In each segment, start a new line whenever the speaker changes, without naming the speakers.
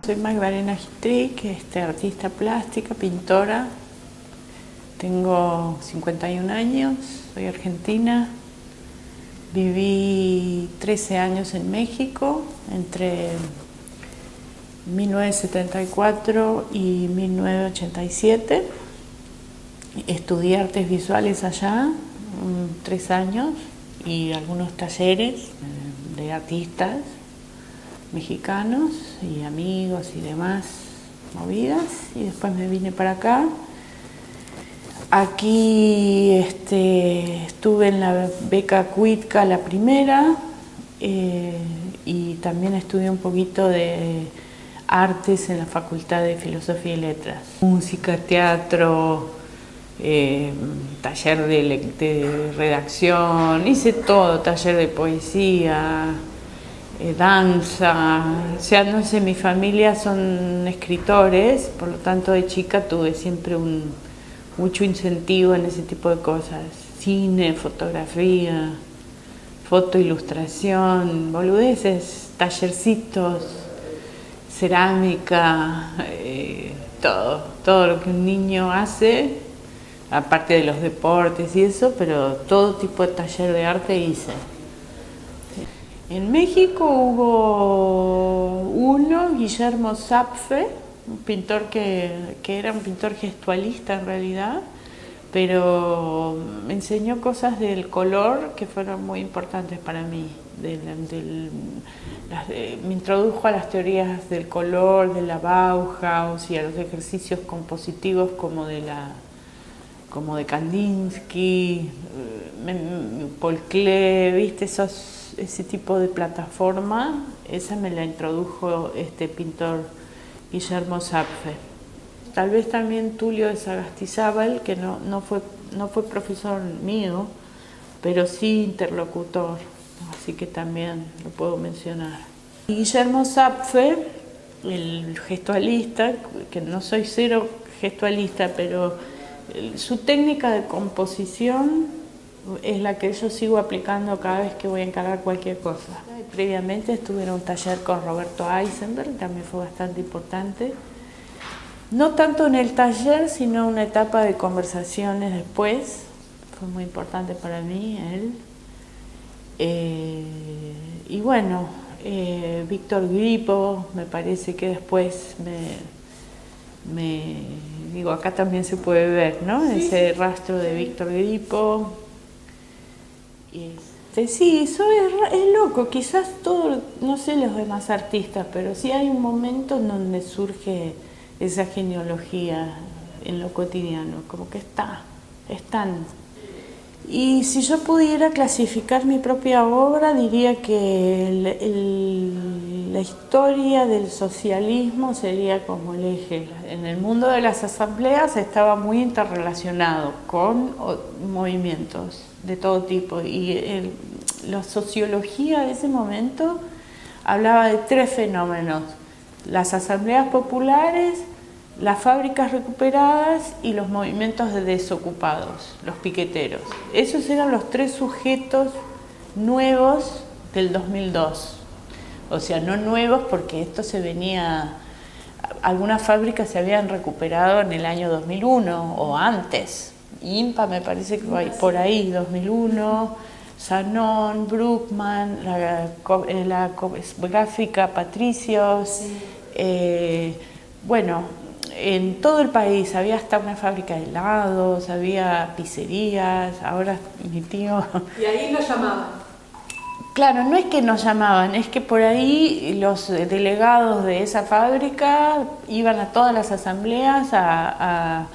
Soy Magdalena Gitric, artista plástica, pintora. Tengo 51 años, soy argentina. Viví 13 años en México, entre 1974 y 1987. Estudié artes visuales allá, 3 años, y algunos talleres de artistas mexicanos y amigos y demás movidas, y después me vine para acá. Aquí estuve en la beca Cuitca, la primera, y también estudié un poquito de artes en la Facultad de Filosofía y Letras. Música, teatro, taller de redacción, hice todo, taller de poesía, danza, o sea, no sé, mi familia son escritores, por lo tanto de chica tuve siempre mucho incentivo en ese tipo de cosas, cine, fotografía, fotoilustración, boludeces, tallercitos, cerámica, todo lo que un niño hace, aparte de los deportes y eso, pero todo tipo de taller de arte hice. En México hubo uno, Guillermo Zapfe, un pintor que era un pintor gestualista en realidad, pero me enseñó cosas del color que fueron muy importantes para mí. Me introdujo a las teorías del color, de la Bauhaus y a los ejercicios compositivos como de Kandinsky, Paul Klee, ¿viste? Ese tipo de plataforma, esa me la introdujo este pintor Guillermo Zapfe. Tal vez también Tulio de Sagastizábal, que no fue profesor mío, pero sí interlocutor, así que también lo puedo mencionar. Y Guillermo Zapfe, el gestualista, que no soy cero gestualista, pero su técnica de composición es la que yo sigo aplicando cada vez que voy a encargar cualquier cosa. Previamente estuve en un taller con Roberto Eisenberg, también fue bastante importante. No tanto en el taller, sino una etapa de conversaciones después. Fue muy importante para mí, él. Y bueno, Víctor Gripo, me parece que después digo, acá también se puede ver, ¿no? Sí. Ese rastro de Víctor Gripo. Sí, eso es loco, quizás todo, no sé los demás artistas, pero sí hay un momento en donde surge esa genealogía en lo cotidiano, como que están. Y si yo pudiera clasificar mi propia obra, diría que la historia del socialismo sería como el eje. En el mundo de las asambleas estaba muy interrelacionado con movimientos de todo tipo, y la sociología de ese momento hablaba de 3 fenómenos: las asambleas populares, las fábricas recuperadas y los movimientos de desocupados, los piqueteros. Esos eran los 3 sujetos nuevos del 2002. O sea, no nuevos porque esto se venía, algunas fábricas se habían recuperado en el año 2001 o antes. INPA me parece que va por ahí, 2001, Sanón, Bruckmann, la gráfica Patricios, sí. Bueno, en todo el país había hasta una fábrica de helados, había pizzerías, ahora mi tío...
Y ahí lo llamaban.
Claro, no es que nos llamaban, es que por ahí los delegados de esa fábrica iban a todas las asambleas a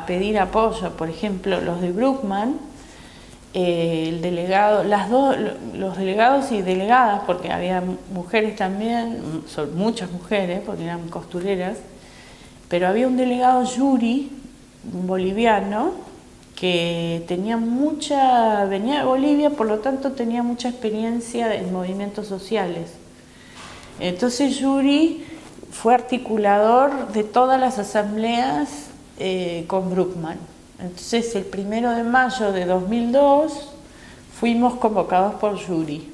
pedir apoyo. Por ejemplo, los de Bruckmann, el delegado, los delegados y delegadas, porque había mujeres también, son muchas mujeres, porque eran costureras, pero había un delegado Yuri, un boliviano, que venía de Bolivia, por lo tanto tenía mucha experiencia en movimientos sociales. Entonces Yuri fue articulador de todas las asambleas con Bruckmann. Entonces el 1 de mayo de 2002 fuimos convocados por Yuri.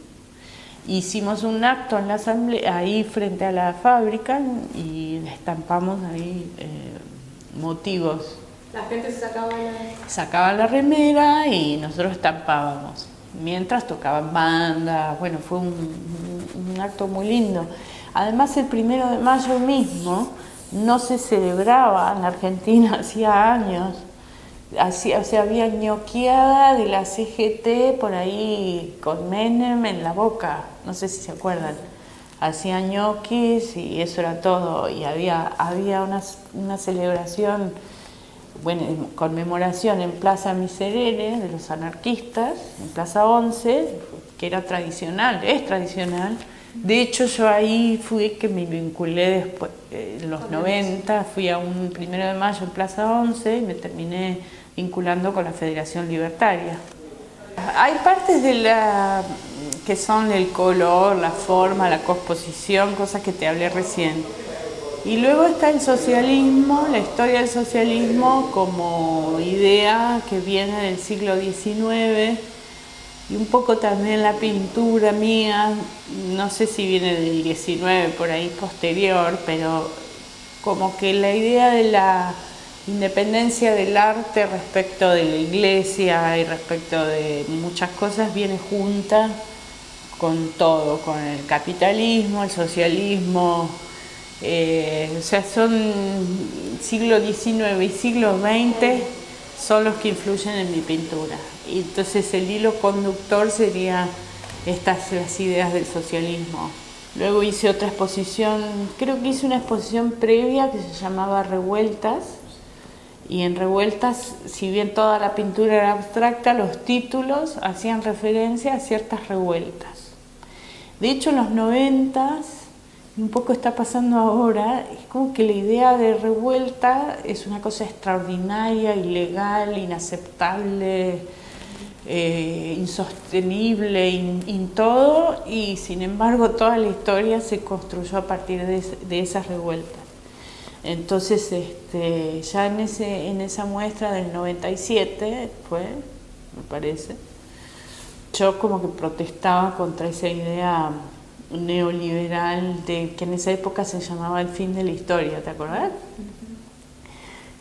Hicimos un acto en la asamblea, ahí frente a la fábrica, y estampamos ahí motivos.
La gente se
sacaba la remera y nosotros estampábamos. Mientras tocaban bandas, bueno, fue un acto muy lindo. Además, el 1 de mayo mismo no se celebraba en Argentina hacía años. O sea, había ñoqueada de la CGT por ahí con Menem en la boca, no sé si se acuerdan. Hacían ñoquis y eso era todo. Y había una celebración, bueno, conmemoración en Plaza Miserere de los anarquistas, en Plaza 11, que era tradicional, es tradicional. De hecho, yo ahí fui que me vinculé después, en los 90, fui a un 1 de mayo en Plaza 11 y me terminé vinculando con la Federación Libertaria. Hay partes que son el color, la forma, la composición, cosas que te hablé recién. Y luego está el socialismo, la historia del socialismo como idea que viene del siglo XIX, y un poco también la pintura mía, no sé si viene del XIX, por ahí posterior, pero como que la idea de la independencia del arte respecto de la iglesia y respecto de muchas cosas viene junta con todo, con el capitalismo, el socialismo, o sea, son siglo XIX y siglo XX son los que influyen en mi pintura. Y entonces el hilo conductor sería las ideas del socialismo. Luego hice otra exposición, creo que hice una exposición previa que se llamaba Revueltas, y en Revueltas, si bien toda la pintura era abstracta, los títulos hacían referencia a ciertas revueltas. De hecho, en los 90s, y un poco está pasando ahora, es como que la idea de revuelta es una cosa extraordinaria, ilegal, inaceptable, insostenible, todo, y sin embargo toda la historia se construyó a partir de esas revueltas. Entonces, ya en esa muestra del 97 fue, me parece, yo como que protestaba contra esa idea neoliberal que en esa época se llamaba el fin de la historia, ¿te acordás?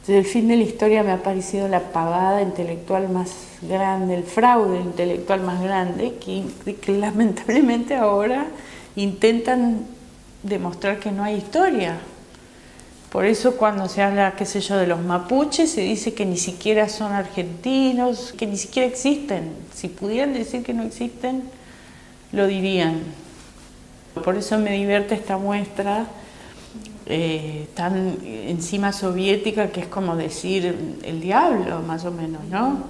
Entonces, el fin de la historia me ha parecido la pavada intelectual más grande, el fraude intelectual más grande, que lamentablemente ahora intentan demostrar que no hay historia. Por eso cuando se habla, qué sé yo, de los mapuches, se dice que ni siquiera son argentinos, que ni siquiera existen. Si pudieran decir que no existen, lo dirían. Por eso me divierte esta muestra tan encima soviética, que es como decir el diablo, más o menos, ¿no?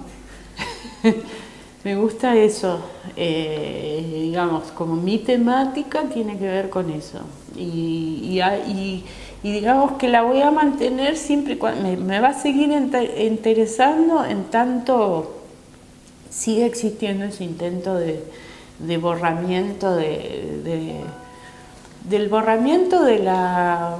Me gusta eso, digamos, como mi temática tiene que ver con eso. Y digamos que la voy a mantener siempre, me va a seguir interesando en tanto sigue existiendo ese intento de borramiento, del borramiento de la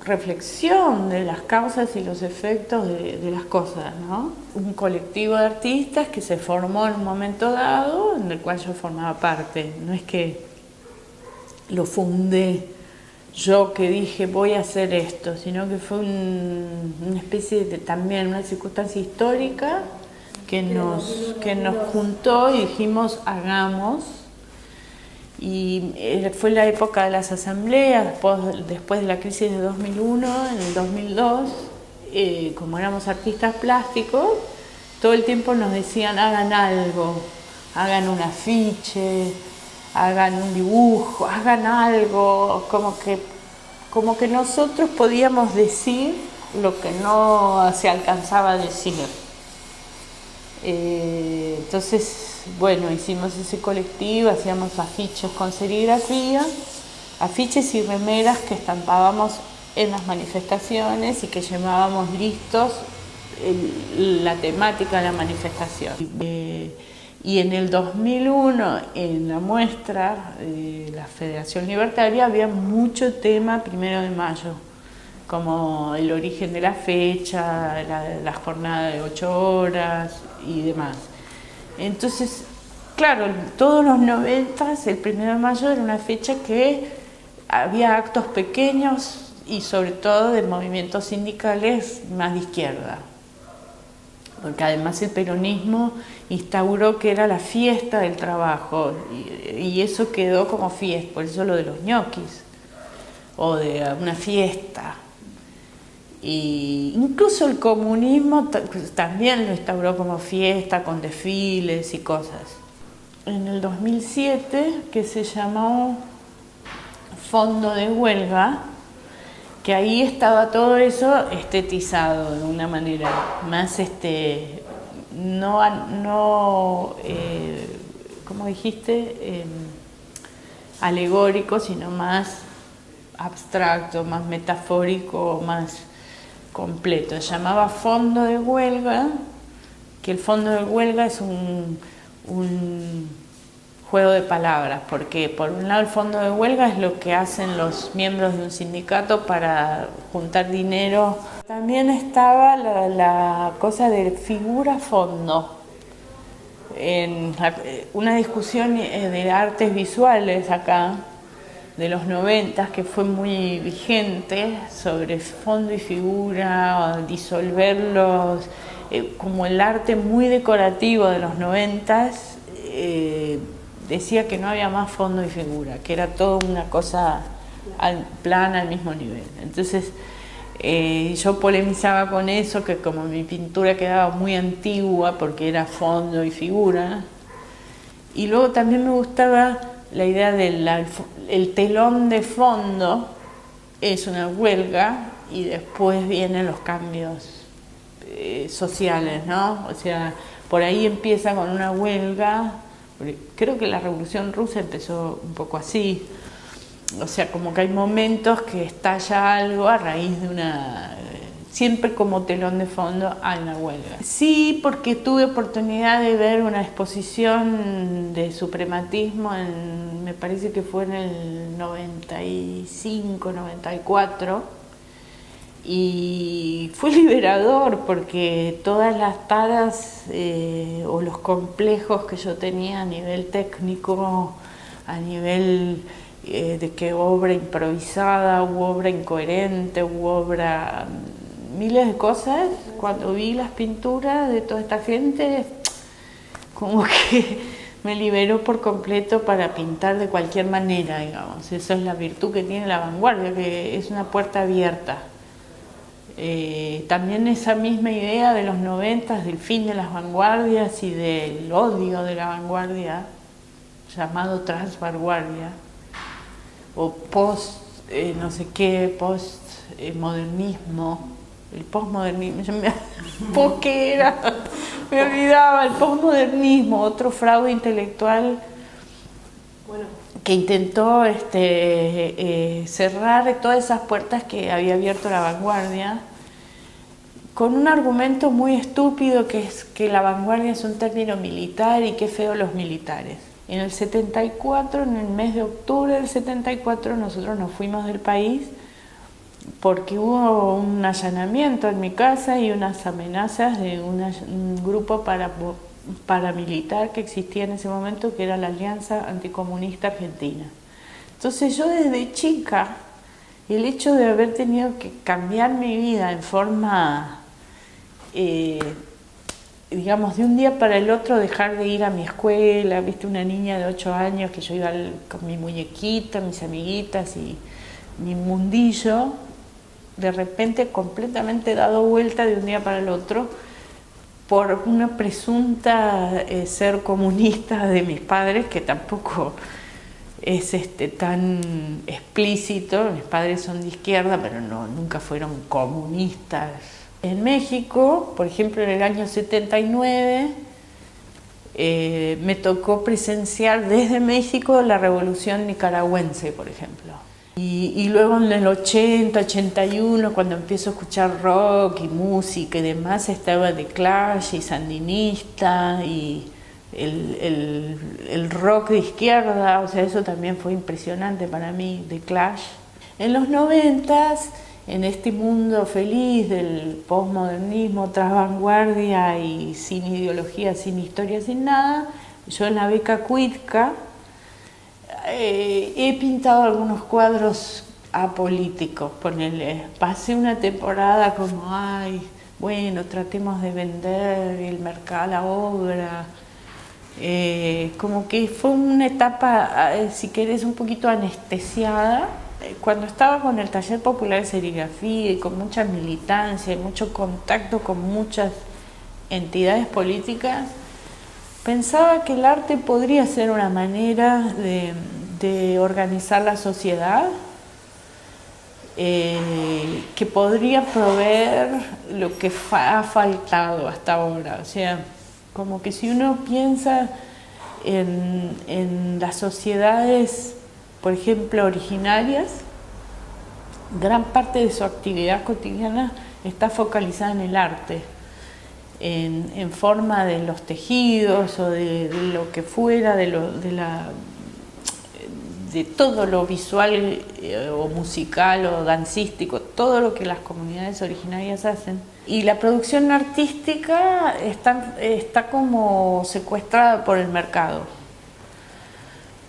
reflexión de las causas y los efectos de las cosas, ¿no? Un colectivo de artistas que se formó en un momento dado, en el cual yo formaba parte. No es que lo fundé yo, que dije voy a hacer esto, sino que fue una especie de también una circunstancia histórica que nos juntó y dijimos hagamos. Y fue la época de las asambleas, después de la crisis de 2001, en el 2002, como éramos artistas plásticos, todo el tiempo nos decían hagan algo, hagan un afiche, hagan un dibujo, hagan algo, como que nosotros podíamos decir lo que no se alcanzaba a decir. Entonces, bueno, hicimos ese colectivo, hacíamos afiches con serigrafía, afiches y remeras que estampábamos en las manifestaciones y que llevábamos listos la temática de la manifestación. Y en el 2001, en la muestra de la Federación Libertaria, había mucho tema 1 de mayo, como el origen de la fecha, la jornada de 8 horas y demás. Entonces, claro, todos los 90, el 1 de mayo era una fecha que había actos pequeños y sobre todo de movimientos sindicales más de izquierda. Porque además el peronismo instauró que era la fiesta del trabajo y eso quedó como fiesta, por eso lo de los ñoquis, o de una fiesta. Y incluso el comunismo también lo instauró como fiesta, con desfiles y cosas. En el 2007, que se llamó Fondo de Huelga, que ahí estaba todo eso estetizado de una manera más, ¿cómo dijiste? Alegórico, sino más abstracto, más metafórico, más completo. Se llamaba Fondo de Huelga, que el Fondo de Huelga es un juego de palabras, porque por un lado el fondo de huelga es lo que hacen los miembros de un sindicato para juntar dinero. También estaba la cosa de figura fondo, en una discusión de artes visuales acá, de los 90, que fue muy vigente, sobre fondo y figura, disolverlos, como el arte muy decorativo de los 90, decía que no había más fondo y figura, que era todo una cosa plana al mismo nivel. Entonces yo polemizaba con eso, que como mi pintura quedaba muy antigua porque era fondo y figura, y luego también me gustaba la idea del telón de fondo es una huelga y después vienen los cambios sociales, ¿no? O sea, por ahí empieza con una huelga. Creo que la Revolución Rusa empezó un poco así, o sea, como que hay momentos que estalla algo a raíz de siempre como telón de fondo hay una huelga. Sí, porque tuve oportunidad de ver una exposición de suprematismo, me parece que fue en el 95, 94, y fue liberador porque todas las taras o los complejos que yo tenía a nivel técnico, a nivel de que obra improvisada, u obra incoherente, u obra miles de cosas, cuando vi las pinturas de toda esta gente, como que me liberó por completo para pintar de cualquier manera, digamos. Esa es la virtud que tiene la vanguardia, que es una puerta abierta. También esa misma idea de los 90, del fin de las vanguardias y del odio de la vanguardia, llamado transvanguardia, o post, no sé qué, postmodernismo, el postmodernismo, ¿qué era? Me olvidaba, el postmodernismo, otro fraude intelectual que intentó cerrar todas esas puertas que había abierto la vanguardia, con un argumento muy estúpido, que es que la vanguardia es un término militar y qué feo los militares. En el 74, en el mes de octubre del 74, nosotros nos fuimos del país porque hubo un allanamiento en mi casa y unas amenazas de un grupo paramilitar que existía en ese momento, que era la Alianza Anticomunista Argentina. Entonces yo desde chica, el hecho de haber tenido que cambiar mi vida en forma, digamos, de un día para el otro, dejar de ir a mi escuela, viste, una niña de 8 años que yo iba con mi muñequita, mis amiguitas y mi mundillo, de repente completamente dado vuelta de un día para el otro por una presunta ser comunista de mis padres, que tampoco es tan explícito. Mis padres son de izquierda, pero nunca fueron comunistas. En México, por ejemplo, en el año 79, me tocó presenciar desde México la revolución nicaragüense, por ejemplo. Y luego en el 80, 81, cuando empiezo a escuchar rock y música y demás, estaba The Clash y Sandinista y el rock de izquierda, o sea, eso también fue impresionante para mí, The Clash. En los 90, en este mundo feliz del postmodernismo, tras vanguardia y sin ideología, sin historia, sin nada, Yo en la beca Cuitca he pintado algunos cuadros apolíticos, ponele. Pasé una temporada como, ay, bueno, tratemos de vender el mercado, la obra. Como que fue una etapa, si querés, un poquito anestesiada. Cuando estaba con el taller popular de serigrafía y con mucha militancia y mucho contacto con muchas entidades políticas, pensaba que el arte podría ser una manera de organizar la sociedad, que podría proveer lo que ha faltado hasta ahora. O sea, como que si uno piensa en las sociedades, por ejemplo, originarias, gran parte de su actividad cotidiana está focalizada en el arte, en forma de los tejidos o de lo que fuera, de todo lo visual o musical o dancístico, todo lo que las comunidades originarias hacen. Y la producción artística está como secuestrada por el mercado.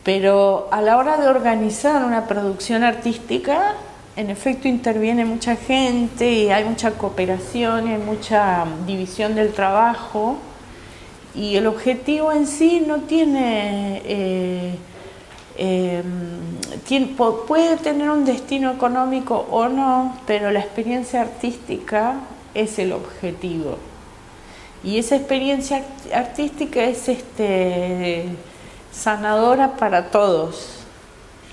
Pero a la hora de organizar una producción artística, en efecto interviene mucha gente y hay mucha cooperación y hay mucha división del trabajo, y el objetivo en sí no puede tener un destino económico o no, pero la experiencia artística es el objetivo. Y esa experiencia artística es sanadora para todos,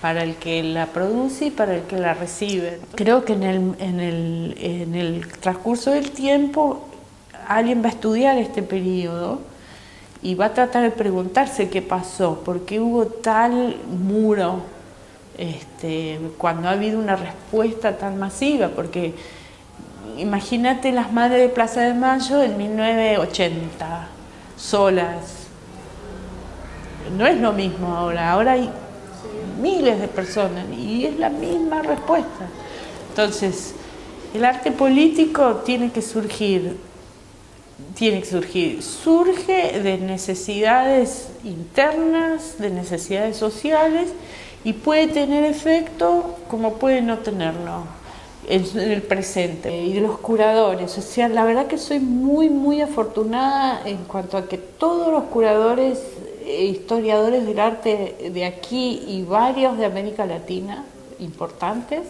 para el que la produce y para el que la recibe. Creo que en el transcurso del tiempo alguien va a estudiar este periodo y va a tratar de preguntarse qué pasó, por qué hubo tal muro, cuando ha habido una respuesta tan masiva, porque imagínate las madres de Plaza de Mayo en 1980, solas. No es lo mismo ahora hay miles de personas y es la misma respuesta. Entonces, el arte político surge de necesidades internas, de necesidades sociales, y puede tener efecto como puede no tenerlo en el presente. Y de los curadores, o sea, la verdad que soy muy, muy afortunada en cuanto a que todos los curadores historiadores del arte de aquí y varios de América Latina importantes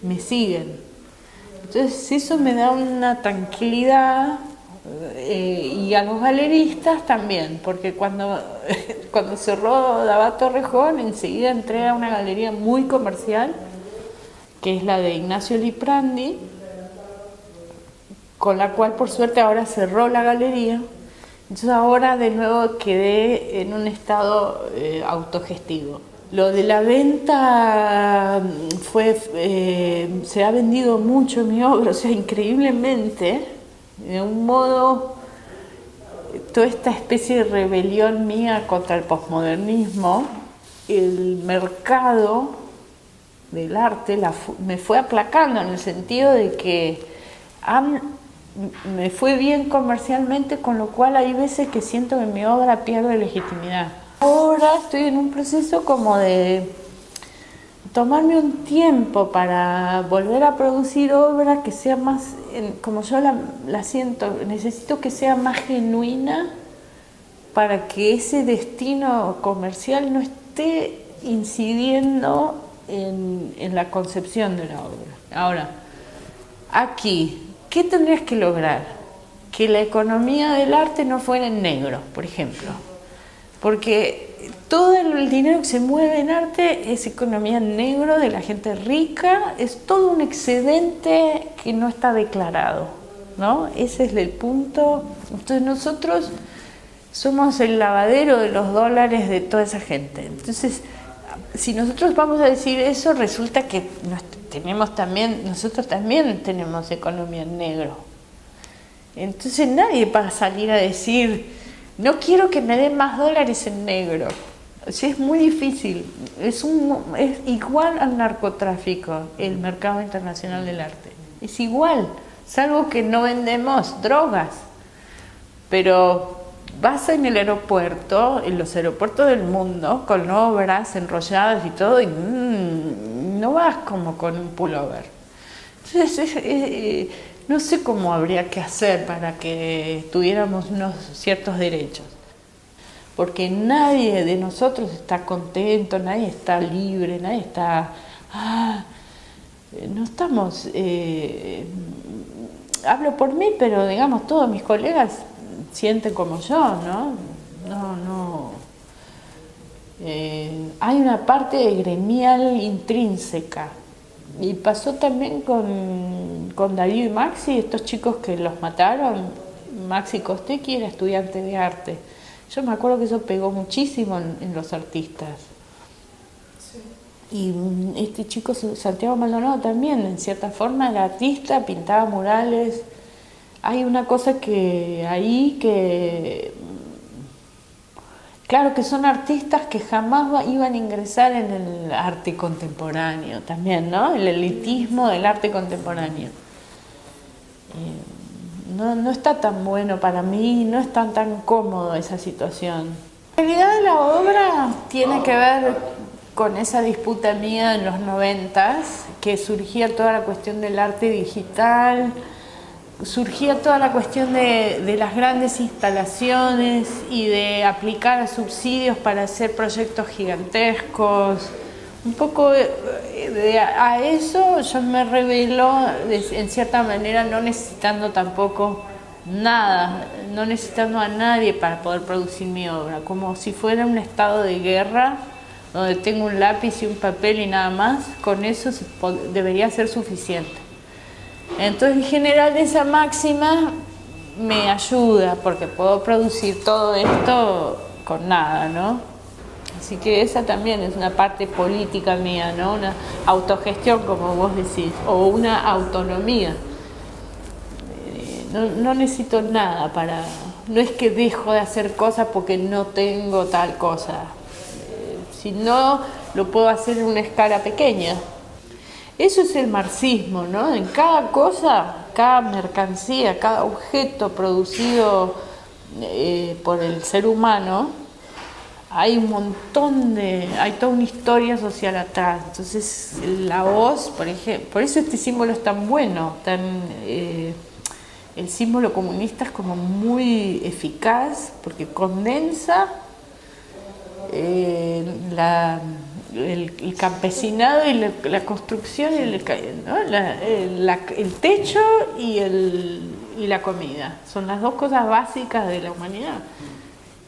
me siguen. Entonces eso me da una tranquilidad, y a los galeristas también, porque cuando cerró Davat Torrejón enseguida entré a una galería muy comercial que es la de Ignacio Liprandi, con la cual por suerte ahora cerró la galería. Entonces ahora de nuevo quedé en un estado autogestivo. Lo de la venta se ha vendido mucho mi obra, o sea, increíblemente, de un modo, toda esta especie de rebelión mía contra el posmodernismo, el mercado del arte me fue aplacando, en el sentido de que me fue bien comercialmente, con lo cual hay veces que siento que mi obra pierde legitimidad. Ahora estoy en un proceso como de tomarme un tiempo para volver a producir obra que sea más, como yo la siento, necesito que sea más genuina para que ese destino comercial no esté incidiendo en la concepción de la obra. Ahora, aquí, ¿qué tendrías que lograr? Que la economía del arte no fuera en negro, por ejemplo. Porque todo el dinero que se mueve en arte es economía en negro de la gente rica, es todo un excedente que no está declarado, ¿no? Ese es el punto. Entonces nosotros somos el lavadero de los dólares de toda esa gente. Entonces, si nosotros vamos a decir eso, resulta que nosotros también tenemos economía en negro. Entonces nadie va a salir a decir, no quiero que me den más dólares en negro. O sea, es muy difícil. Es igual al narcotráfico, el mercado internacional del arte. Es igual, salvo que no vendemos drogas. Pero vas en el aeropuerto, en los aeropuertos del mundo, con obras enrolladas y todo, y no vas como con un pullover. Entonces, no sé cómo habría que hacer para que tuviéramos unos ciertos derechos. Porque nadie de nosotros está contento, nadie está libre, nadie está... no estamos... hablo por mí, pero digamos, todos mis colegas sienten como yo, ¿no? Hay una parte gremial intrínseca. Y pasó también con Darío y Maxi, estos chicos que los mataron. Maxi Costecchi era estudiante de arte. Yo me acuerdo que eso pegó muchísimo en los artistas. Sí. Y este chico, Santiago Maldonado, también, en cierta forma, era artista, pintaba murales. Hay una cosa que ahí que... Claro que son artistas que jamás iban a ingresar en el arte contemporáneo también, ¿no? El elitismo del arte contemporáneo. No está tan bueno para mí, no es tan cómodo esa situación. La realidad de la obra tiene que ver con esa disputa mía en los 90s, que surgía toda la cuestión del arte digital, surgía toda la cuestión de las grandes instalaciones y de aplicar subsidios para hacer proyectos gigantescos. Un poco a eso yo me revelo en cierta manera, no necesitando tampoco nada, no necesitando a nadie para poder producir mi obra, como si fuera un estado de guerra donde tengo un lápiz y un papel y nada más. Con eso debería ser suficiente. Entonces, en general, esa máxima me ayuda porque puedo producir todo esto con nada, ¿no? Así que esa también es una parte política mía, ¿no? Una autogestión, como vos decís, o una autonomía. No necesito nada para... No es que dejo de hacer cosas porque no tengo tal cosa. Si no, lo puedo hacer en una escala pequeña. Eso es el marxismo, ¿no? En cada cosa, cada mercancía, cada objeto producido por el ser humano, hay un montón hay toda una historia social atrás. Entonces, la voz, por ejemplo, por eso este símbolo es tan bueno, el símbolo comunista es como muy eficaz, porque condensa el campesinado y la construcción, ¿no? El techo y la comida. Son las dos cosas básicas de la humanidad.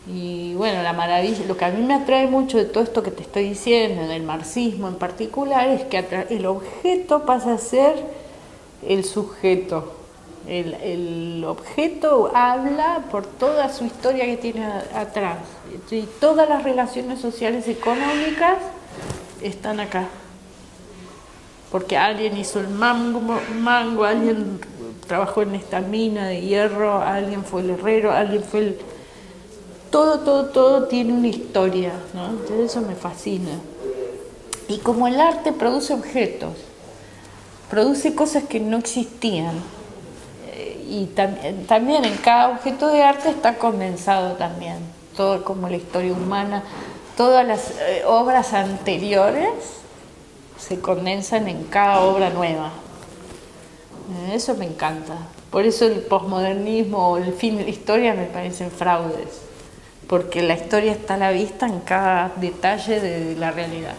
Y bueno, la maravilla, lo que a mí me atrae mucho de todo esto que te estoy diciendo, del marxismo en particular, es que el objeto pasa a ser el sujeto. El objeto habla por toda su historia que tiene atrás. Y todas las relaciones sociales y económicas están acá. Porque alguien hizo el mango, alguien trabajó en esta mina de hierro, alguien fue el herrero, alguien fue el... Todo tiene una historia, ¿no? Entonces eso me fascina. Y como el arte produce objetos, produce cosas que no existían. Y también en cada objeto de arte está condensado también todo, como la historia humana, todas las obras anteriores se condensan en cada obra nueva. Eso me encanta. Por eso el posmodernismo o el fin de la historia me parecen fraudes, porque la historia está a la vista en cada detalle de la realidad.